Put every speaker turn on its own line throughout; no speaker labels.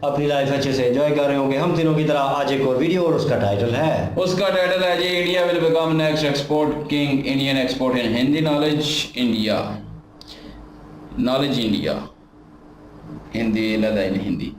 अपनी लाइफ अच्छे से एंजॉय कर रहे होंगे हम तीनों की तरह। आज एक और वीडियो और उसका टाइटल है
जी India will become next export king, Indian export in Hindi knowledge India, knowledge India Hindi लदा इन हिंदी।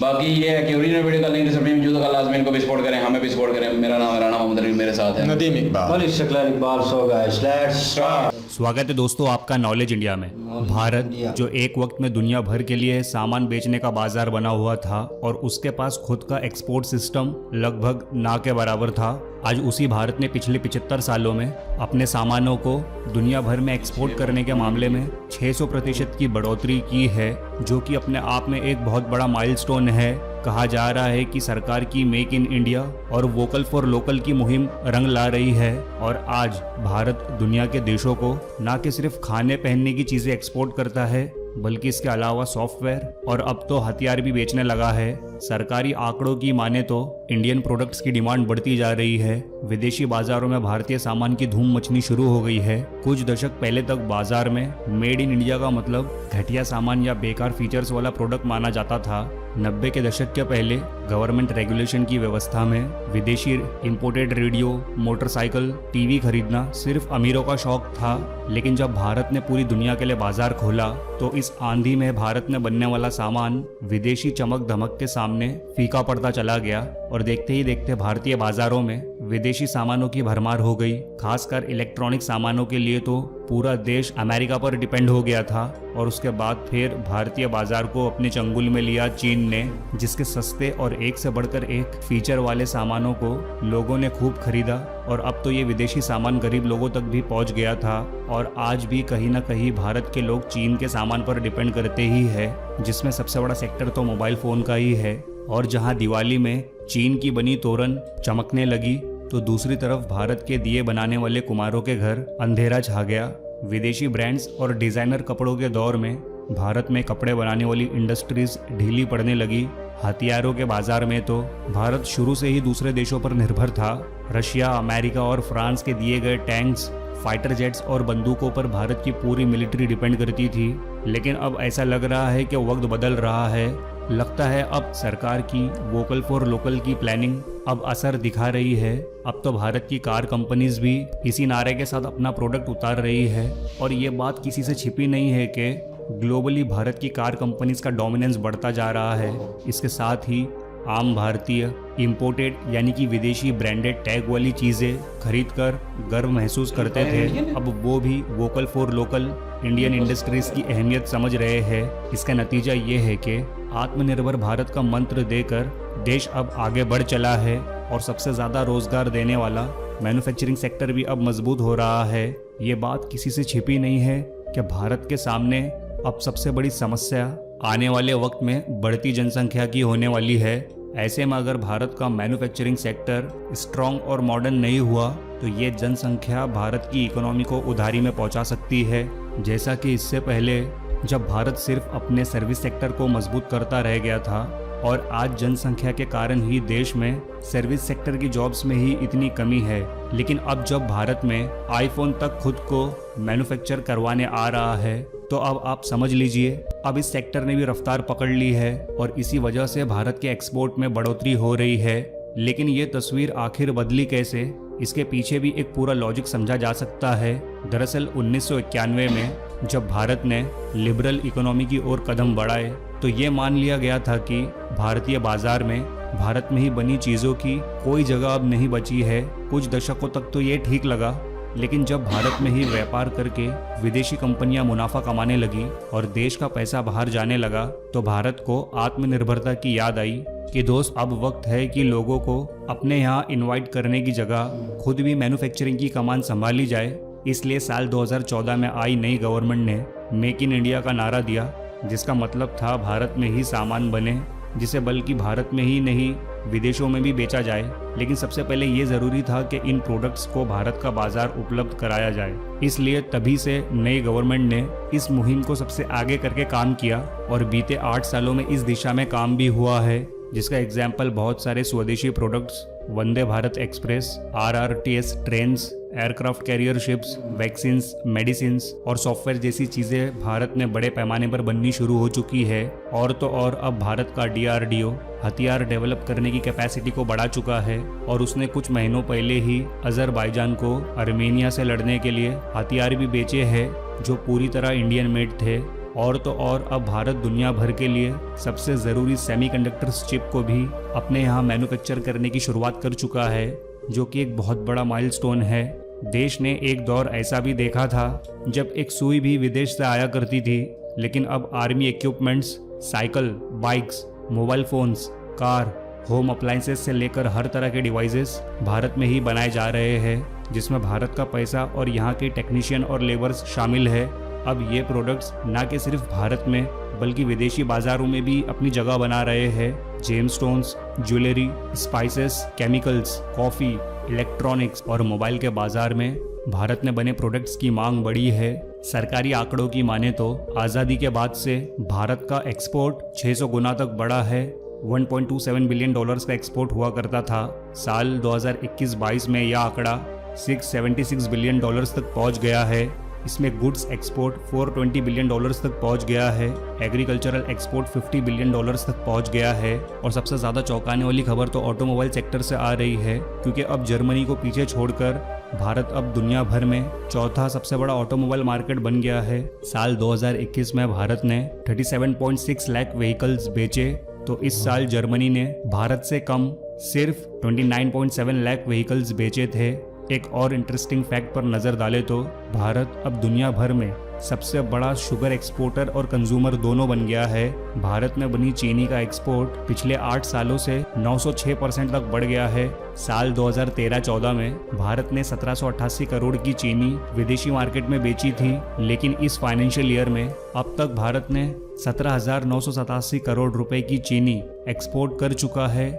बाकी ये है कि ओरिजिनल वीडियो का लिंक डिस्क्रिप्शन में मौजूद है, लाजमी इनको भी सपोर्ट करें, हमें भी सपोर्ट करें। मेरा नाम है राना मोहम्मद रफीक, मेरे साथ है
Nadeem Iqbal,
Iqbal. So guys let's start.
स्वागत है दोस्तों आपका नॉलेज इंडिया में। भारत जो एक वक्त में दुनिया भर के लिए सामान बेचने का बाजार बना हुआ था और उसके पास खुद का एक्सपोर्ट सिस्टम लगभग ना के बराबर था, आज उसी भारत ने पिछले 75 सालों में अपने सामानों को दुनिया भर में एक्सपोर्ट करने के मामले में 600% की बढ़ोतरी की है, जो कि अपने आप में एक बहुत बड़ा माइलस्टोन है। कहा जा रहा है कि सरकार की मेक इन इंडिया और वोकल फॉर लोकल की मुहिम रंग ला रही है और आज भारत दुनिया के देशों को न कि सिर्फ खाने पहनने की चीजें एक्सपोर्ट करता है बल्कि इसके अलावा सॉफ्टवेयर और अब तो हथियार भी बेचने लगा है। सरकारी आंकड़ों की माने तो इंडियन प्रोडक्ट्स की डिमांड बढ़ती जा रही है। विदेशी बाजारों में भारतीय सामान की धूम मचनी शुरू हो गई है। कुछ दशक पहले तक बाजार में मेड इन इंडिया का मतलब घटिया सामान या बेकार फीचर्स वाला प्रोडक्ट माना जाता था। 90 के दशक के पहले गवर्नमेंट रेगुलेशन की व्यवस्था में विदेशी इंपोर्टेड रेडियो, मोटरसाइकिल, टीवी खरीदना सिर्फ अमीरों का शौक था, लेकिन जब भारत ने पूरी दुनिया के लिए बाजार खोला तो इस आंधी में भारत में बनने वाला सामान विदेशी चमक धमक के सामने फीका पड़ता चला गया और देखते ही देखते भारतीय बाजारों में विदेशी सामानों की भरमार हो गई। खासकर इलेक्ट्रॉनिक सामानों के लिए तो पूरा देश अमेरिका पर डिपेंड हो गया था और उसके बाद फिर भारतीय बाजार को अपने चंगुल में लिया चीन ने, जिसके सस्ते और एक से बढ़कर एक फीचर वाले सामानों को लोगों ने खूब खरीदा और अब तो ये विदेशी सामान गरीब लोगों तक भी पहुंच गया था। और आज भी कहीं ना कहीं भारत के लोग चीन के सामान पर डिपेंड करते ही है, जिसमें सबसे बड़ा सेक्टर तो मोबाइल फोन का ही है। और जहां दिवाली में चीन की बनी तोरण चमकने लगी तो दूसरी तरफ भारत के दिए बनाने वाले कुम्हारों के घर अंधेरा छा गया। विदेशी ब्रांड्स और डिजाइनर कपड़ों के दौर में भारत में कपड़े बनाने वाली इंडस्ट्रीज ढीली पड़ने लगी। हथियारों के बाजार में तो भारत शुरू से ही दूसरे देशों पर निर्भर था। रशिया, अमेरिका और फ्रांस के दिए गए टैंक्स, फाइटर जेट्स और बंदूकों पर भारत की पूरी मिलिट्री डिपेंड करती थी। लेकिन अब ऐसा लग रहा है कि वक्त बदल रहा है। लगता है अब सरकार की वोकल फॉर लोकल की प्लानिंग अब असर दिखा रही है। अब तो भारत की कार कंपनीज भी इसी नारे के साथ अपना प्रोडक्ट उतार रही है और ये बात किसी से छिपी नहीं है कि ग्लोबली भारत की कार कंपनीज का डोमिनेंस बढ़ता जा रहा है। इसके साथ ही आम भारतीय इंपोर्टेड यानी कि विदेशी ब्रांडेड टैग वाली चीज़ें खरीद कर गर्व महसूस करते थे, अब वो भी vocal for local Indian industries की अहमियत समझ रहे हैं। इसका नतीजा ये है कि आत्मनिर्भर भारत का मंत्र देकर देश अब आगे बढ़ चला है और सबसे ज़्यादा रोजगार देने वाला मैन्युफैक्चरिंग सेक्टर भी अब मजबूत हो रहा है। ये बात किसी से छिपी नहीं है कि भारत के सामने अब सबसे बड़ी समस्या आने वाले वक्त में बढ़ती जनसंख्या की होने वाली है। ऐसे में अगर भारत का मैन्युफैक्चरिंग सेक्टर स्ट्रॉन्ग और मॉडर्न नहीं हुआ तो ये जनसंख्या भारत की इकोनॉमी को उधारी में पहुंचा सकती है। जैसा कि इससे पहले जब भारत सिर्फ अपने सर्विस सेक्टर को मजबूत करता रह गया था और आज जनसंख्या के कारण ही देश में सर्विस सेक्टर की जॉब्स में ही इतनी कमी है, लेकिन अब जब भारत में आईफोन तक खुद को मैन्युफैक्चर करवाने आ रहा है तो अब आप समझ लीजिए अब इस सेक्टर ने भी रफ्तार पकड़ ली है और इसी वजह से भारत के एक्सपोर्ट में बढ़ोतरी हो रही है। लेकिन ये तस्वीर आखिर बदली कैसे, इसके पीछे भी एक पूरा लॉजिक समझा जा सकता है। दरअसल 1991 में जब भारत ने लिबरल इकोनॉमी की ओर कदम बढ़ाए तो ये मान लिया गया था कि भारतीय बाजार में भारत में ही बनी चीज़ों की कोई जगह अब नहीं बची है। कुछ दशकों तक तो ये ठीक लगा, लेकिन जब भारत में ही व्यापार करके विदेशी कंपनियां मुनाफा कमाने लगी और देश का पैसा बाहर जाने लगा तो भारत को आत्मनिर्भरता की याद आई कि दोस्त अब वक्त है कि लोगों को अपने यहाँ इनवाइट करने की जगह खुद भी मैन्युफैक्चरिंग की कमान संभाली जाए। इसलिए साल 2014 में आई नई गवर्नमेंट ने मेक इन इंडिया का नारा दिया, जिसका मतलब था भारत में ही सामान बने, जिसे बल्कि भारत में ही नहीं विदेशों में भी बेचा जाए। लेकिन सबसे पहले ये ज़रूरी था कि इन प्रोडक्ट्स को भारत का बाजार उपलब्ध कराया जाए। इसलिए तभी से नई गवर्नमेंट ने इस मुहिम को सबसे आगे करके काम किया और बीते 8 सालों में इस दिशा में काम भी हुआ है, जिसका एग्जाम्पल बहुत सारे स्वदेशी products Vande Bharat express, RRTS trains, aircraft carrier ships, vaccines, medicines और सॉफ्टवेयर जैसी चीज़ें भारत में बड़े पैमाने पर बननी शुरू हो चुकी है। और तो और अब भारत का DRDO हथियार डेवलप करने की कैपेसिटी को बढ़ा चुका है और उसने कुछ महीनों पहले ही अजरबैजान को आर्मेनिया से लड़ने के लिए हथियार भी बेचे हैं जो पूरी तरह इंडियन मेड थे। और तो और अब भारत दुनिया भर के लिए सबसे ज़रूरी सेमीकंडक्टर्स चिप को भी अपने यहाँ मैन्युफैक्चर करने की शुरुआत कर चुका है, जो कि एक बहुत बड़ा माइलस्टोन है। देश ने एक दौर ऐसा भी देखा था जब एक सुई भी विदेश से आया करती थी, लेकिन अब army equipments, cycle, bikes, mobile phones, car, home appliances से लेकर हर तरह के डिवाइसेस भारत में ही बनाए जा रहे हैं, जिसमें भारत का पैसा और यहाँ के टेक्नीशियन और लेबर्स शामिल है। अब ये प्रोडक्ट्स न कि सिर्फ भारत में बल्कि विदेशी बाज़ारों में भी अपनी जगह बना रहे हैं। Gemstones, jewellery, spices, chemicals, coffee, electronics और मोबाइल के बाज़ार में भारत में बने प्रोडक्ट्स की मांग बढ़ी है। सरकारी आंकड़ों की माने तो आज़ादी के बाद से भारत का एक्सपोर्ट 600 गुना तक बढ़ा है। 1.27 बिलियन डॉलर्स का एक्सपोर्ट हुआ करता था। साल 2021-22 में यह आंकड़ा 676 बिलियन डॉलर्स तक पहुंच गया है। इसमें गुड्स एक्सपोर्ट 420 बिलियन डॉलर्स तक पहुंच गया है। एग्रीकल्चरल एक्सपोर्ट 50 बिलियन डॉलर्स तक पहुंच गया है। और सबसे ज़्यादा चौंकाने वाली खबर तो ऑटोमोबाइल सेक्टर से आ रही है, क्योंकि अब जर्मनी को पीछे छोड़कर भारत अब दुनिया भर में चौथा सबसे बड़ा ऑटोमोबाइल मार्केट बन गया है। साल 2021 में भारत ने 37.6 लाख व्हीकल्स बेचे, तो इस साल जर्मनी ने भारत से कम सिर्फ 29.7 लाख व्हीकल्स बेचे थे। एक और इंटरेस्टिंग फैक्ट पर नज़र डालें तो भारत अब दुनिया भर में सबसे बड़ा शुगर एक्सपोर्टर और कंज्यूमर दोनों बन गया है। भारत में बनी चीनी का एक्सपोर्ट पिछले 8 सालों से 906% तक बढ़ गया है। साल 2013-14 में भारत ने 1788 करोड़ की चीनी विदेशी मार्केट में बेची थी, लेकिन इस फाइनेंशियल ईयर में अब तक भारत ने 17,987 करोड़ रुपए की चीनी एक्सपोर्ट कर चुका है,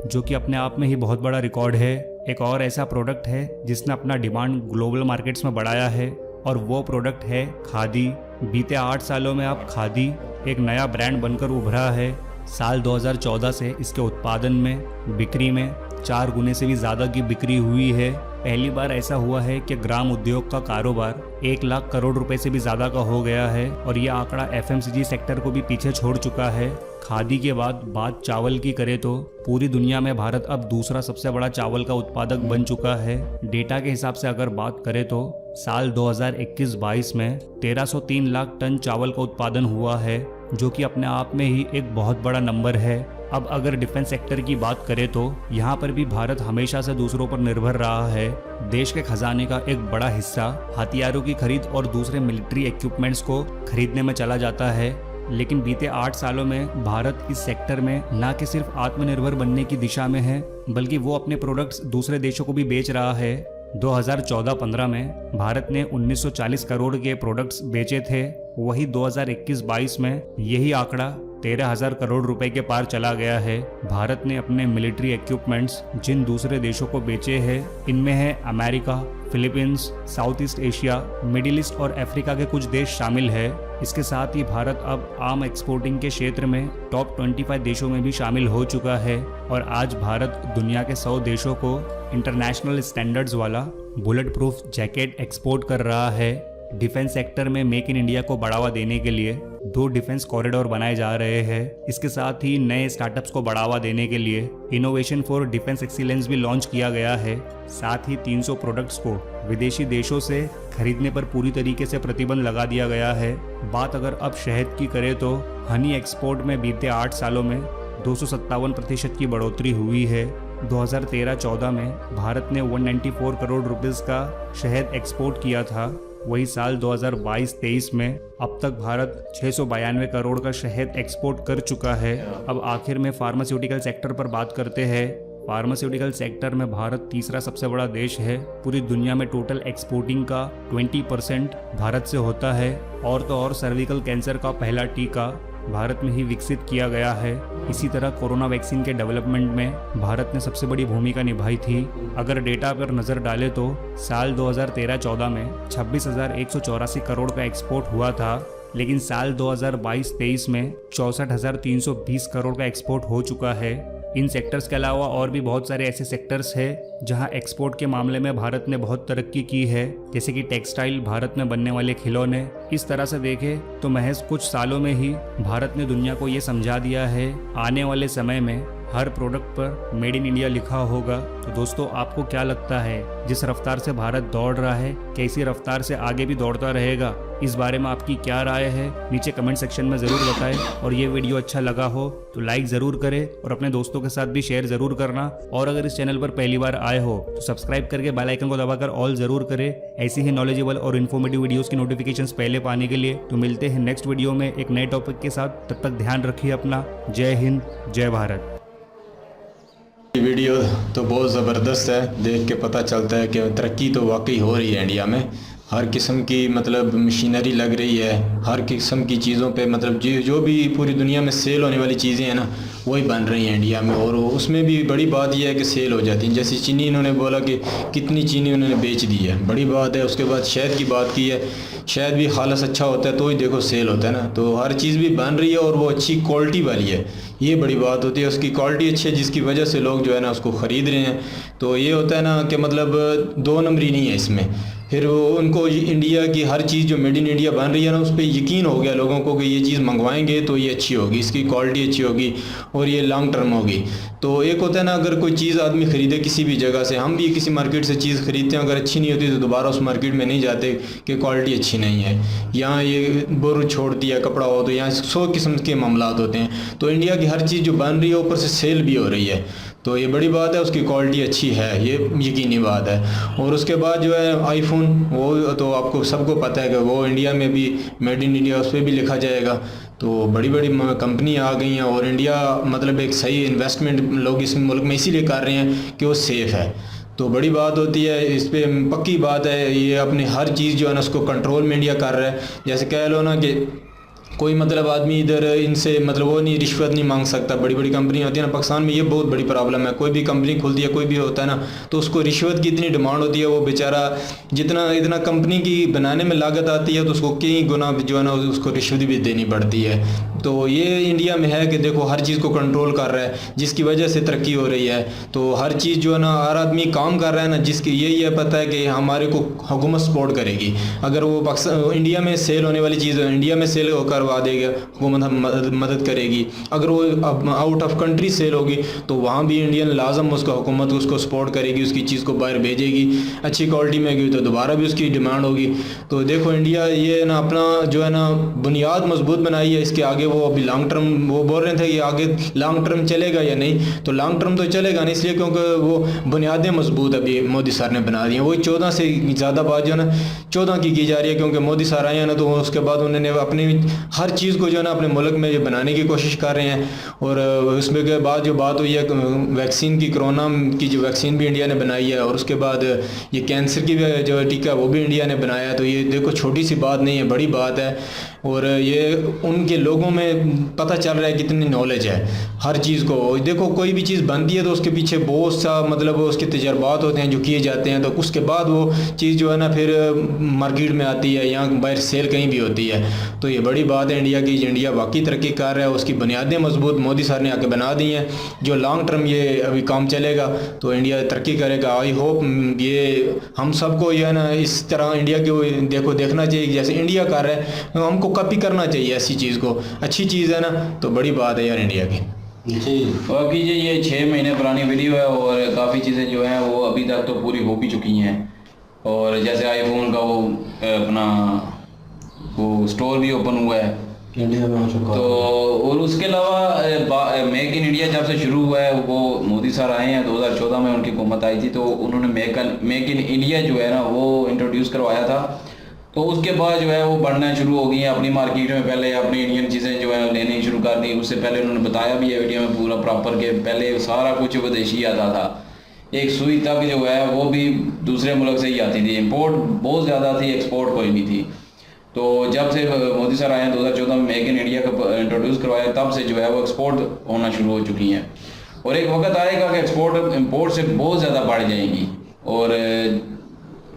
जो कि अपने आप में ही बहुत बड़ा रिकॉर्ड है। एक और ऐसा प्रोडक्ट है जिसने अपना डिमांड ग्लोबल मार्केट्स में बढ़ाया है, और वो प्रोडक्ट है खादी। बीते 8 सालों में अब खादी एक नया ब्रांड बनकर उभरा है। साल 2014 से इसके उत्पादन में, बिक्री में 4 गुने से भी ज़्यादा की बिक्री हुई है। पहली बार ऐसा हुआ है कि ग्राम उद्योग का कारोबार 1 लाख करोड़ रुपए से भी ज़्यादा का हो गया है, और यह आंकड़ा FMCG सेक्टर को भी पीछे छोड़ चुका है। खादी के बाद बात चावल की करें तो पूरी दुनिया में भारत अब दूसरा सबसे बड़ा चावल का उत्पादक बन चुका है। डेटा के हिसाब से अगर बात करें तो साल 2021-22 में 1303 लाख टन चावल का उत्पादन हुआ है, जो कि अपने आप में ही एक बहुत बड़ा नंबर है। अब अगर डिफेंस सेक्टर की बात करें तो यहाँ पर भी भारत हमेशा से दूसरों पर निर्भर रहा है। देश के खजाने का एक बड़ा हिस्सा हथियारों की खरीद और दूसरे मिलिट्री इक्विपमेंट्स को खरीदने में चला जाता है, लेकिन बीते 8 सालों में भारत इस सेक्टर में न कि सिर्फ आत्मनिर्भर बनने की दिशा में है, बल्कि वो अपने प्रोडक्ट्स दूसरे देशों को भी बेच रहा है। 2014-15 में भारत ने 1940 करोड़ के प्रोडक्ट्स बेचे थे, वही 2021-22 में यही आंकड़ा 13,000 करोड़ रुपए के पार चला गया है। भारत ने अपने मिलिट्री इक्विपमेंट्स जिन दूसरे देशों को बेचे हैं, इनमें है America, Philippines, south east Asia, middle east और अफ्रीका के कुछ देश शामिल है। इसके साथ ही भारत अब आर्म एक्सपोर्टिंग के क्षेत्र में टॉप 25 देशों में भी शामिल हो चुका है, और आज भारत दुनिया के 100 देशों को इंटरनेशनल स्टैंडर्ड्स वाला बुलेट प्रूफ जैकेट एक्सपोर्ट कर रहा है। डिफेंस सेक्टर में मेक इन इंडिया को बढ़ावा देने के लिए 2 डिफेंस कॉरिडोर बनाए जा रहे हैं। इसके साथ ही नए स्टार्टअप्स को बढ़ावा देने के लिए इनोवेशन फॉर डिफेंस एक्सीलेंस भी लॉन्च किया गया है। साथ ही 300 प्रोडक्ट्स को विदेशी देशों से खरीदने पर पूरी तरीके से प्रतिबंध लगा दिया गया है। बात अगर अब शहद की करें तो हनी एक्सपोर्ट में बीते 8 सालों में 257% की बढ़ोतरी हुई है। 2013-14 में भारत ने 194 करोड़ रुपीस का शहद एक्सपोर्ट किया था। वही साल 2022-23 में अब तक भारत 692 करोड़ का शहद एक्सपोर्ट कर चुका है। अब आखिर में फार्मास्यूटिकल सेक्टर पर बात करते हैं। फार्मास्यूटिकल सेक्टर में भारत तीसरा सबसे बड़ा देश है। पूरी दुनिया में टोटल एक्सपोर्टिंग का 20% भारत से होता है, और तो और सर्विकल कैंसर का पहला टीका भारत में ही विकसित किया गया है। इसी तरह कोरोना वैक्सीन के डेवलपमेंट में भारत ने सबसे बड़ी भूमिका निभाई थी। अगर डेटा पर नज़र डालें तो साल 2013-14 में 26,184 करोड़ का एक्सपोर्ट हुआ था, लेकिन साल 2022-23 में 64,320 करोड़ का एक्सपोर्ट हो चुका है। इन सेक्टर्स के अलावा और भी बहुत सारे ऐसे सेक्टर्स हैं जहां एक्सपोर्ट के मामले में भारत ने बहुत तरक्की की है, जैसे कि टेक्सटाइल, भारत में बनने वाले खिलौने। इस तरह से देखें तो महज कुछ सालों में ही भारत ने दुनिया को ये समझा दिया है आने वाले समय में हर प्रोडक्ट पर मेड इन इंडिया लिखा होगा। तो दोस्तों, आपको क्या लगता है, जिस रफ्तार से भारत दौड़ रहा है क्या इसी रफ्तार से आगे भी दौड़ता रहेगा? इस बारे में आपकी क्या राय है नीचे कमेंट सेक्शन में ज़रूर बताएं। और ये वीडियो अच्छा लगा हो तो लाइक ज़रूर करें और अपने दोस्तों के साथ भी शेयर ज़रूर करना। और अगर इस चैनल पर पहली बार आए हो तो सब्सक्राइब करके बेल आइकन को दबाकर ऑल ज़रूर करें, ऐसी ही नॉलेजेबल और इन्फॉर्मेटिव वीडियोस की नोटिफिकेशंस पहले पाने के लिए। तो मिलते हैं नेक्स्ट वीडियो में एक नए टॉपिक के साथ, तब तक ध्यान रखिए अपना। जय हिंद, जय भारत।
वीडियो तो बहुत ज़बरदस्त है, देख के पता चलता है कि तरक्की तो वाकई हो रही है इंडिया में। हर किस्म की मतलब मशीनरी लग रही है, हर किस्म की चीज़ों पे मतलब जो भी पूरी दुनिया में सेल होने वाली चीज़ें हैं ना, वही बन रही हैं इंडिया में। और उसमें भी बड़ी बात यह है कि सेल हो जाती है। जैसे चीनी, इन्होंने बोला कि कितनी चीनी उन्होंने बेच दी है, बड़ी बात है। उसके बाद शहद की बात की है, शहद भी खालस अच्छा होता है तो ही देखो सेल होता है ना। तो हर चीज़ भी बन रही है और वो अच्छी क्वालिटी वाली है, ये बड़ी बात होती है। उसकी क्वालिटी अच्छी है जिसकी वजह से लोग जो है ना उसको ख़रीद रहे हैं। तो ये होता है ना कि मतलब दो नंबरी नहीं है इसमें। फिर वो उनको इंडिया की हर चीज़ जो मेड इन इंडिया बन रही है ना, उस पर यकीन हो गया लोगों को कि ये चीज़ मंगवाएंगे तो ये अच्छी होगी, इसकी क्वालिटी अच्छी होगी और ये लॉन्ग टर्म होगी। तो एक होता है ना, अगर कोई चीज़ आदमी ख़रीदे किसी भी जगह से, हम भी किसी मार्केट से चीज़ ख़रीदते हैं, अगर अच्छी नहीं होती तो दोबारा उस मार्केट में नहीं जाते कि क्वालिटी अच्छी नहीं है, यहाँ ये बोर छोड़ दिया कपड़ा हो, तो यहाँ 100 किस्म के मामलात होते हैं। तो इंडिया की हर चीज़ जो बन रही है ऊपर से सेल भी हो रही है, तो ये बड़ी बात है। उसकी क्वालिटी अच्छी है, ये यकीनी बात है। और उसके बाद जो है आईफोन, वो तो आपको सबको पता है कि वो इंडिया में भी मेड इन इंडिया उस पर भी लिखा जाएगा। तो बड़ी बड़ी कंपनी आ गई हैं और इंडिया मतलब एक सही इन्वेस्टमेंट लोग इस मुल्क में इसीलिए कर रहे हैं कि वो सेफ़ है। तो बड़ी बात होती है, इस पर पक्की बात है। ये अपनी हर चीज़ जो है ना उसको कंट्रोल में इंडिया कर रहा है। जैसे कह लो ना कि कोई मतलब आदमी इधर इनसे मतलब वो नहीं, रिश्वत नहीं मांग सकता। बड़ी बड़ी कंपनी होती है ना, पाकिस्तान में ये बहुत बड़ी प्रॉब्लम है। कोई भी कंपनी खुलती है, कोई भी होता है ना, तो उसको रिश्वत की इतनी डिमांड होती है, वो बेचारा इतना कंपनी की बनाने में लागत आती है तो उसको कई गुना जो है ना उसको रिश्वत भी देनी पड़ती है। तो ये इंडिया में है कि देखो हर चीज़ को कंट्रोल कर रहा है, जिसकी वजह से तरक्की हो रही है। तो हर चीज़ जो है ना, हर आदमी काम कर रहा है ना, जिसकी यही है पता है कि हमारे को हुकूमत सपोर्ट करेगी। अगर वो पाकिस्तान इंडिया में सेल होने वाली चीज़ इंडिया में सेल करवा देगा, हुकूमत हम मदद करेगी। अगर वो आउट ऑफ कंट्री सेल होगी तो वहाँ भी इंडियन लाजम उसको हुकूमत उसको सपोर्ट करेगी, उसकी चीज़ को बाहर भेजेगी। अच्छी क्वालिटी में गई तो दोबारा भी उसकी डिमांड होगी। तो देखो इंडिया ये ना अपना जो है ना बुनियाद मजबूत बनाई है, इसके आगे वो अभी लॉन्ग टर्म, वो बोल रहे थे कि आगे लॉन्ग टर्म चलेगा या नहीं, तो लॉन्ग टर्म तो चलेगा नहीं, इसलिए क्योंकि वो बुनियादें मजबूत अभी मोदी सर ने बना दी हैं। वही 14 से ज़्यादा बात जो है ना 14 की जा रही है, क्योंकि मोदी सर आए हैं ना, तो उसके बाद उन्होंने अपनी हर चीज़ को जो है ना अपने मुल्क में जो बनाने की कोशिश कर रहे हैं। और उसमें के बाद जो बात हुई है वैक्सीन की, कोरोना की जो वैक्सीन भी इंडिया ने बनाई है, और उसके बाद ये कैंसर की जो टीका वो भी इंडिया ने बनाया है। तो ये देखो छोटी सी बात नहीं है, बड़ी बात है। और ये उनके लोगों में पता चल रहा है कितनी नॉलेज है हर चीज़ को। देखो कोई भी चीज़ बनती है तो उसके पीछे बहुत सा मतलब उसके तजर्बात होते हैं जो किए जाते हैं, तो उसके बाद वो चीज़ जो है ना फिर मार्केट में आती है या बाहर सेल कहीं भी होती है। तो ये बड़ी बात है इंडिया की, इंडिया वाकई तरक्की कर रहा है, उसकी बुनियादें मजबूत मोदी सर ने आके बना दी हैं। जो लॉन्ग टर्म ये अभी काम चलेगा तो इंडिया तरक्की करेगा। आई होप ये हम सबको जो है ना इस तरह इंडिया के देखना चाहिए, जैसे इंडिया कर रहा है हमको कॉपी करना चाहिए ऐसी चीज़ को। अच्छी चीज़ है ना, तो बड़ी बात है यार इंडिया की।
जी
बाकी जी ये 6 महीने पुरानी वीडियो है और काफ़ी चीज़ें जो हैं वो अभी तक तो पूरी हो भी चुकी हैं। और जैसे आईफोन का वो अपना वो स्टोर भी ओपन हुआ है
इंडिया में हो चुका
तो। और उसके अलावा मेक इन इंडिया जब से शुरू हुआ है, वो मोदी सर आए हैं 2014 में, उनकी हुकूमत आई थी, तो उन्होंने मेक इन इंडिया जो है ना वो इंट्रोड्यूस करवाया था। तो उसके बाद जो है वो बढ़ना शुरू हो गई है अपनी मार्केट में। पहले अपनी इंडियन चीज़ें जो है लेनी शुरू कर दी। उससे पहले उन्होंने बताया भी है वीडियो में पूरा प्रॉपर के पहले सारा कुछ विदेशी आता था, एक सुई तक जो है वो भी दूसरे मुल्क से ही आती थी। इंपोर्ट बहुत ज़्यादा थी, एक्सपोर्ट कोई नहीं थी। तो जब से मोदी सर आए हैं 2014 में मेक इन इंडिया का इंट्रोड्यूस करवाया, तब से जो है वो एक्सपोर्ट होना शुरू हो चुकी हैं। और एक वक्त आएगा कि एक्सपोर्ट इंपोर्ट से बहुत ज़्यादा बढ़ जाएंगी। और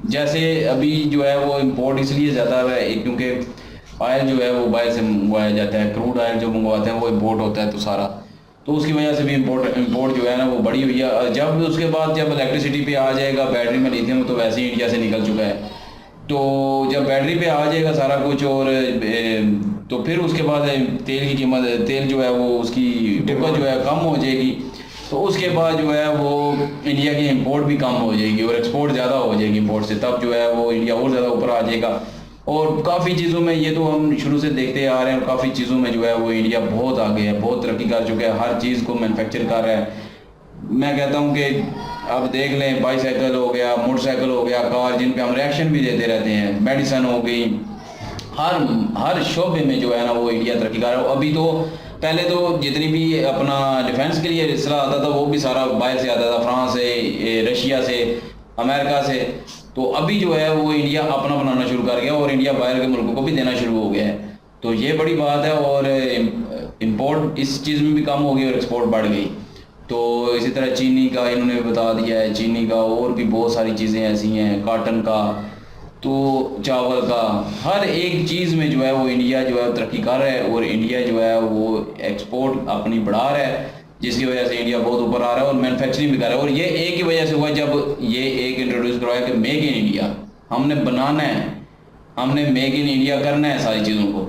जैसे अभी जो है वो इंपोर्ट इसलिए ज़्यादा है क्योंकि ऑयल जो है वो बाहर से मंगवाया जाता है, क्रूड ऑयल जो मंगवाते हैं वो इंपोर्ट होता है तो सारा। तो उसकी वजह से भी इंपोर्ट जो है ना वो बढ़ी हुई है। जब उसके बाद जब इलेक्ट्रिसिटी पे आ जाएगा, बैटरी में लिथियम तो वैसे ही इंडिया से निकल चुका है, तो जब बैटरी पे आ जाएगा सारा कुछ, और तो फिर उसके बाद तेल की कीमत, तेल जो है वो उसकी डिमांड जो है कम हो जाएगी, तो उसके बाद जो है वो इंडिया की इंपोर्ट भी कम हो जाएगी और एक्सपोर्ट ज़्यादा हो जाएगी इंपोर्ट से, तब जो है वो इंडिया और ज़्यादा ऊपर आ जाएगा। और काफ़ी चीज़ों में ये तो हम शुरू से देखते आ रहे हैं, और काफ़ी चीज़ों में जो है वो इंडिया बहुत आगे है, बहुत तरक्की कर चुका है, हर चीज़ को मैन्युफैक्चर कर रहा है। मैं कहता हूँ कि अब देख लें, बाईसाइकिल हो गया, मोटरसाइकिल हो गया, कार जिन पे हम रिएक्शन भी देते रहते हैं, मेडिसन हो गई, हर शोबे में जो है ना वो इंडिया तरक्की कर रहा है। अभी तो पहले तो जितनी भी अपना डिफेंस के लिए रिसला आता था वो भी सारा बाहर से आता था, फ्रांस से, रशिया से, अमेरिका से। तो अभी जो है वो इंडिया अपना बनाना शुरू कर गया और इंडिया बाहर के मुल्कों को भी देना शुरू हो गया है, तो ये बड़ी बात है। और इंपोर्ट इस चीज़ में भी कम हो गई और एक्सपोर्ट बढ़ गई। तो इसी तरह चीनी का इन्होंने बता दिया है, चीनी का और भी बहुत सारी चीज़ें ऐसी हैं, काटन का, तो चावल का, हर एक चीज़ में जो है वो इंडिया जो है तरक्की कर रहा है और इंडिया जो है वो एक्सपोर्ट अपनी बढ़ा रहा है, जिसकी वजह से इंडिया बहुत ऊपर आ रहा है और मैन्युफैक्चरिंग भी कर रहा है। और ये एक ही वजह से हुआ जब ये एक इंट्रोड्यूस करवाया कि मेक इन इंडिया, हमने बनाना है, हमने मेक इन इंडिया करना है सारी चीज़ों को।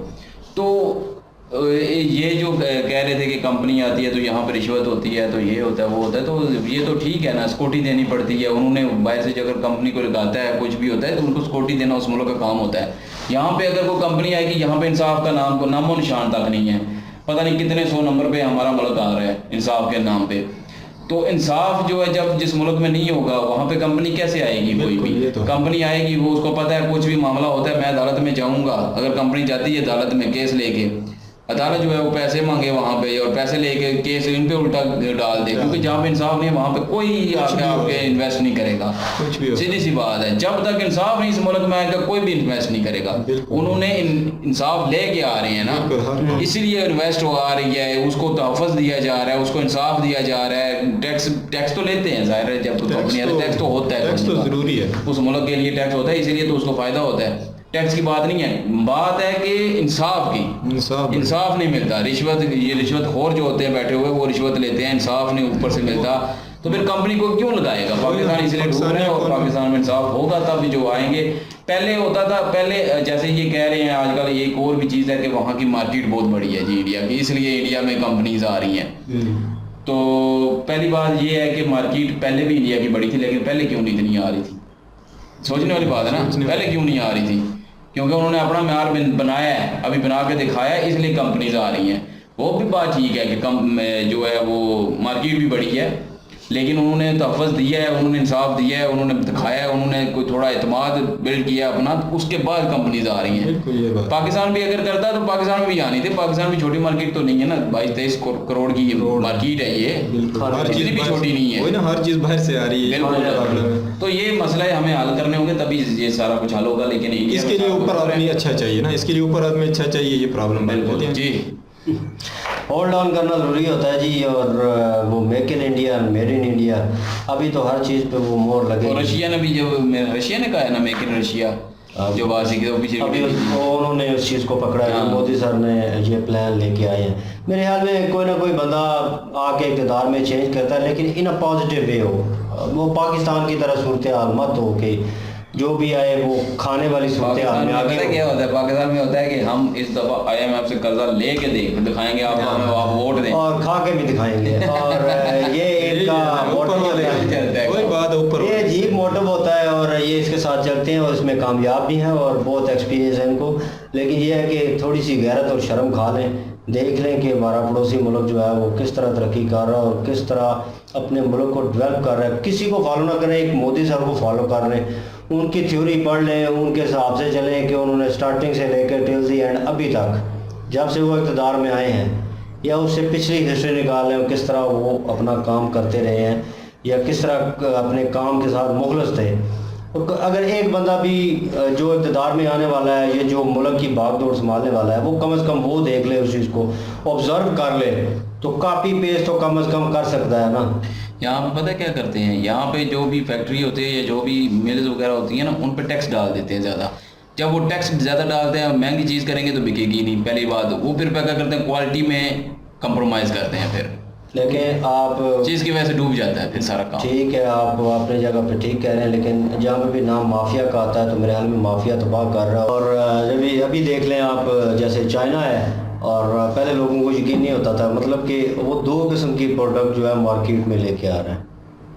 तो ये जो कह रहे थे कि कंपनी आती है तो यहाँ पर रिश्वत होती है, तो ये होता है वो होता है, तो ये तो ठीक है ना, सिक्योरिटी देनी पड़ती है। उन्होंने बाहर से अगर कंपनी को लगाता है कुछ भी होता है तो उनको सिक्योरिटी देना उस मुल्क का काम होता है। यहाँ पे अगर कोई कंपनी आएगी, यहाँ पे इंसाफ का नाम को नामो निशान तक नहीं है, पता नहीं कितने 100 नंबर पे हमारा मुल्क आ रहा है इंसाफ के नाम पे। तो इंसाफ जो है जब जिस मुल्क में नहीं होगा वहाँ पे कंपनी कैसे आएगी? कोई भी कंपनी आएगी, वो उसको पता है कुछ भी मामला होता है मैं अदालत में जाऊँगा, अगर कंपनी जाती है अदालत में केस लेके, अदालत जो है वो पैसे मांगे वहाँ पे और पैसे लेके केस इन पे उल्टा डाल दे, क्योंकि जहाँ पे इंसाफ नहीं है वहाँ पे कोई आके आपके इन्वेस्ट नहीं करेगा, सीधी सी बात है। जब तक इंसाफ नहीं इस मुल्क में आएगा कोई भी इन्वेस्ट नहीं करेगा। उन्होंने इंसाफ लेके आ रहे हैं ना, इसीलिए इन्वेस्ट हो आ रही है, उसको तहफ़्फ़ुज़ दिया जा रहा है, उसको इंसाफ दिया जा रहा है। टैक्स तो लेते हैं, जाहिर है जब कंपनी आती है टैक्स तो होता है,
टैक्स तो ज़रूरी है,
उस मुल्क के लिए टैक्स होता है, इसीलिए तो उसको फ़ायदा होता है। टैक्स की बात नहीं है, बात है कि इंसाफ की, इंसाफ नहीं मिलता। रिश्वत, ये रिश्वत खोर जो होते हैं बैठे हुए वो रिश्वत लेते हैं, इंसाफ नहीं ऊपर से मिलता, तो फिर कंपनी को क्यों लगाएगा? पाकिस्तान इसलिए डूब रहा है और पाकिस्तान में इंसाफ होगा तब भी जो आएंगे। पहले होता था, पहले जैसे ये कह रहे हैं आजकल एक और भी चीज़ है कि वहाँ की मार्केट बहुत बड़ी है जी इंडिया की, इसलिए इंडिया में कंपनीज आ रही हैं। तो पहली बात ये है कि मार्केट पहले भी इंडिया की बड़ी थी, लेकिन पहले क्यों नहीं इतनी आ रही थी? सोचने वाली बात है ना, पहले क्यों नहीं आ रही थी? क्योंकि उन्होंने अपना म्यार बनाया है, अभी बना के दिखाया है, इसलिए कंपनीज आ रही हैं। वो भी बात ठीक है कि कम जो है वो मार्केट भी बड़ी है, लेकिन उन्होंने तहफ़्फ़ुज़ दिया है, उन्होंने इंसाफ दिया है, उन्होंने दिखाया है, उन्होंने कोई थोड़ा एतमाद बिल्ड किया अपना, उसके बाद कंपनीज आ रही हैं। पाकिस्तान भी अगर करता तो पाकिस्तान में भी आनी थी, पाकिस्तान भी छोटी मार्केट तो नहीं है ना, 22-23 करोड़ की मार्केट है ये, इतनी भी छोटी नहीं है,
हर चीज़ बाहर से आ रही है।
बिल्कुल, तो ये मसला हमें हल करने होंगे तभी ये सारा कुछ हल होगा। लेकिन
इसके लिए ऊपर आदमी अच्छा चाहिए ना, इसके लिए ऊपर आदमी अच्छा चाहिए, ये प्रॉब्लम
बिल्कुल जी,
होल्ड ऑन करना ज़रूरी होता है जी। और वो make in India, made in India, अभी तो हर चीज़ पे वो मोहर लगे।
और रशिया ने भी, जब रशिया ने कहा है ना मेक इन रशिया, जो बात सीखी तो पीछे
अभी उन्होंने उस चीज़ को पकड़ा है, मोदी सर ने ये प्लान लेके आए हैं। मेरे ख्याल में कोई ना कोई बंदा आके इक़्तिदार में चेंज करता है, लेकिन इन अ पॉजिटिव वे हो, वो पाकिस्तान की तरह सूरत हाल मत हो कि जो भी आए वो खाने वाली सूरत हाल में आगे।
क्या होता है पाकिस्तान में, होता है कि हम इस दफ़ा IMF से कर्जा लेके दिखाएंगे आपको, हमें आप वोट दें,
और खा के भी दिखाएंगे। और ये इनका
कोई बात ऊपर,
ये अजीब मोटिव होता है और ये इसके साथ चलते हैं और इसमें कामयाब भी हैं और बहुत एक्सपीरियंस है इनको। लेकिन ये है कि थोड़ी सी गैरत और शर्म खा लें, देख लें कि हमारा पड़ोसी मुल्क जो है वो किस तरह तरक्की कर रहा है और किस तरह अपने मुल्क को डेवलप कर रहा है। किसी को फॉलो ना करें, एक मोदी सर को फॉलो कर रहे हैं, उनकी थ्योरी पढ़ लें, उनके हिसाब से चलें कि उन्होंने स्टार्टिंग से लेकर टिल दी एंड अभी तक जब से वो इक़्तिदार में आए हैं, या उससे पिछली हिस्ट्री निकाल लें, किस तरह वो अपना काम करते रहे हैं या किस तरह अपने काम के साथ मुखलस थे। और अगर एक बंदा भी जो इक़्तिदार में आने वाला है, ये जो मुल्क की भागदौड़ संभालने वाला है, वो कम से कम वो देख ले, उस चीज़ को ऑब्जर्व कर ले, तो कॉपी पेस्ट तो कम से कम कर सकता है ना।
यहाँ पे पता क्या करते हैं, यहाँ पे जो भी फैक्ट्री होती है या जो भी मिल्स वगैरह होती हैं ना, उन पे टैक्स डाल देते हैं ज़्यादा। जब वो टैक्स ज़्यादा डालते हैं, महंगी चीज़ करेंगे तो बिकेगी नहीं, पहली बात। वो फिर क्या करते हैं, क्वालिटी में कंप्रोमाइज़ करते हैं, फिर
लेकिन आप
चीज़ की वजह से डूब जाता है फिर सारा काम।
ठीक है, आप अपने जगह पे ठीक कह रहे हैं, लेकिन जहाँ पे भी नाम माफिया का आता है तो मेरे ख्याल में माफिया तबाह कर रहा है। और अभी देख लें आप, जैसे चाइना है, और पहले लोगों को यकीन नहीं होता था, मतलब कि वो दो किस्म की प्रोडक्ट जो है मार्केट में लेके आ रहे हैं,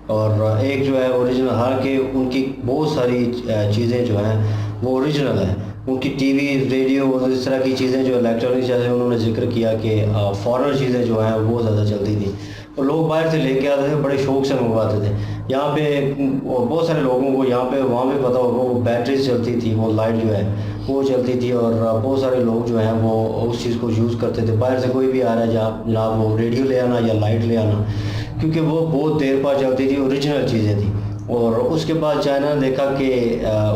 और एक जो है ओरिजिनल, हालांकि उनकी बहुत सारी चीज़ें जो हैं वो ओरिजिनल है। उनकी टीवी, रेडियो और इस तरह की चीज़ें जो इलेक्ट्रॉनिक्स, जैसे उन्होंने जिक्र किया कि फॉरेन चीज़ें जो हैं वो ज़्यादा चलती थी, और लोग बाहर से लेके आते थे, बड़े शौक से मंगवाते थे। यहाँ पे और बहुत सारे लोगों को यहाँ पे वहाँ पे पता होगा, वो बैटरी चलती थी, वो लाइट जो है वो चलती थी, और बहुत सारे लोग जो हैं वो उस चीज़ को यूज़ करते थे। बाहर से कोई भी आ रहा है जनाब, वो रेडियो ले आना या लाइट ले आना, क्योंकि वो बहुत देर बाद चलती थी, ओरिजिनल चीज़ें थी। और उसके बाद चाइना ने देखा कि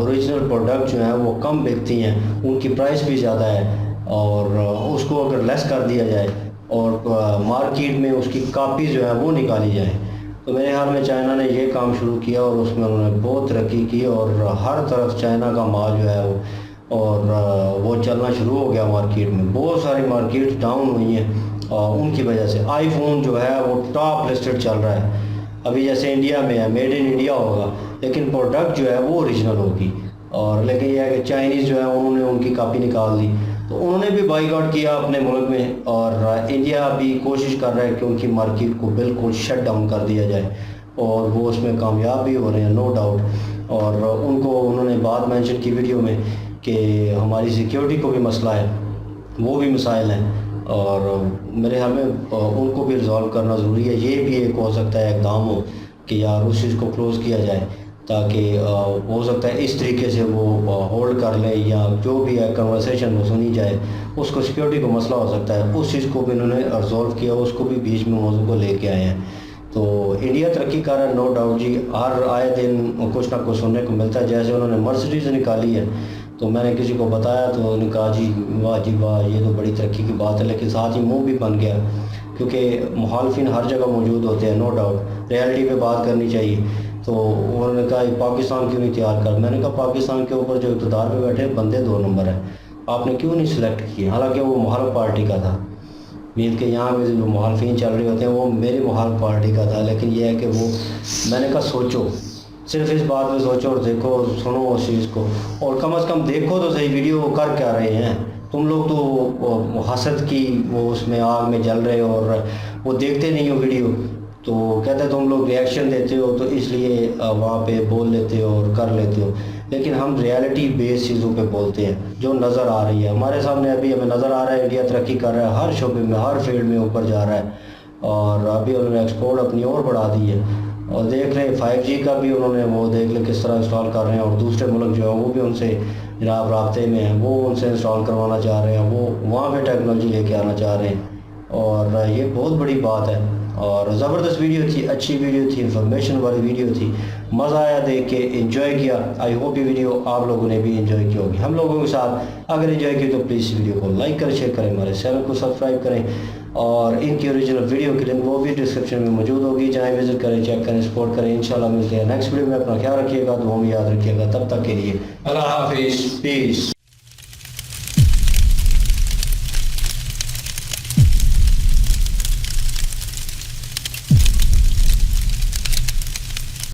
ओरिजिनल प्रोडक्ट जो हैं वो कम बिकती हैं, उनकी प्राइस भी ज़्यादा है, और उसको अगर लेस कर दिया जाए और मार्केट में उसकी कापी जो है वो निकाली जाए, तो मेरे ख्याल में चाइना ने ये काम शुरू किया, और उसमें उन्होंने बहुत तरक्की की, और हर तरफ चाइना का माल जो है वो चलना शुरू हो गया मार्केट में। बहुत सारी मार्केट डाउन हुई हैं उनकी वजह से। आईफोन जो है वो टॉप लिस्टेड चल रहा है अभी, जैसे इंडिया में है, मेड इन इंडिया होगा, लेकिन प्रोडक्ट जो है वो ओरिजिनल होगी। और लेकिन यह है कि चाइनीज़ जो है उन्होंने उनकी कापी निकाल दी, तो उन्होंने भी बाइकआउट किया अपने मुल्क में, और इंडिया भी कोशिश कर रहा है कि उनकी मार्केट को बिल्कुल शट डाउन कर दिया जाए, और वो उसमें कामयाब भी हो रहे हैं, नो डाउट। और उनको उन्होंने बात मेंशन की वीडियो में कि हमारी सिक्योरिटी को भी मसला है, वो भी मसाइल हैं, और मेरे ख्याल में उनको भी रिजॉल्व करना ज़रूरी है। ये भी एक हो सकता है इकदाम हो कि यार उस चीज़ को क्लोज़ किया जाए, ताकि हो सकता है इस तरीके से वो होल्ड कर ले, या जो भी है कन्वर्सेशन वो सुनी जाए, उसको सिक्योरिटी को मसला हो सकता है, उस चीज़ को भी उन्होंने रिजॉल्व किया, उसको भी बीच में मौजू को लेके आए हैं। तो इंडिया तरक्की कर रहा है, नो डाउट जी, हर आए दिन कुछ ना कुछ सुनने को मिलता है। जैसे उन्होंने मर्सिडीज़ निकाली है, तो मैंने किसी को बताया तो उन्होंने कहा जी वाह, ये तो बड़ी तरक्की की बात है, लेकिन साथ ही मुंह भी बन गया, क्योंकि मुखालफिन हर जगह मौजूद होते हैं, नो डाउट, रियलिटी पे बात करनी चाहिए। तो उन्होंने कहा पाकिस्तान क्यों नहीं तैयार कर, मैंने कहा पाकिस्तान के ऊपर जो इक़्तिदार पे बैठे बंदे 2 नंबर है, आपने क्यों नहीं सिलेक्ट किए, हालांकि वो मुखालिफ पार्टी का था। मीन के यहाँ पे जो मुखालफिन चल रहे होते हैं वो मेरी मुखालिफ पार्टी का था, लेकिन यह है कि वो, मैंने कहा सोचो, सिर्फ इस बात पे सोचो और देखो, सुनो उस चीज़ को, और कम से कम देखो तो सही वीडियो कर क्या रहे हैं तुम लोग। तो हसद की वो उसमें आग में जल रहे हो, और वो देखते नहीं हो वीडियो, तो कहते तुम लोग रिएक्शन देते हो, तो इसलिए वहाँ पे बोल लेते हो और कर लेते हो। लेकिन हम रियलिटी बेस्ड चीज़ों पे बोलते हैं जो नज़र आ रही है हमारे सामने। अभी हमें नज़र आ रहा है इंडिया तरक्की कर रहा है, हर शोबे में, हर फील्ड में ऊपर जा रहा है, और अभी उन्होंने एक्सपोर्ट अपनी और बढ़ा दी है। और देख रहे हैं 5G का भी उन्होंने वो देख ले किस तरह इंस्टॉल कर रहे हैं, और दूसरे मुल्क जो है वो भी उनसे जनाब राब्ते में हैं, वो उनसे इंस्टॉल करवाना चाह रहे हैं, वो वहाँ पे टेक्नोलॉजी लेके आना चाह रहे हैं, और ये बहुत बड़ी बात है। और ज़बरदस्त वीडियो थी, अच्छी वीडियो थी, इंफॉर्मेशन वाली वीडियो थी, मज़ा आया देख के, एंजॉय किया। आई होप ये वीडियो आप लोगों ने भी एंजॉय की होगी हम लोगों के साथ। अगर एंजॉय की तो प्लीज़ वीडियो को लाइक करें, शेयर करें, हमारे चैनल को सब्सक्राइब करें, और इनकी ओरिजिनल वीडियो की लिंक वो भी डिस्क्रिप्शन में मौजूद होगी, जहाँ विजिट करें, चेक करें, सपोर्ट करें। इंशाल्लाह मिलते हैं नेक्स्ट वीडियो में। अपना ख्याल रखिएगा, दुआ में याद रखिएगा। तब तक के लिए
अल्लाह हाफिज़,
पीस।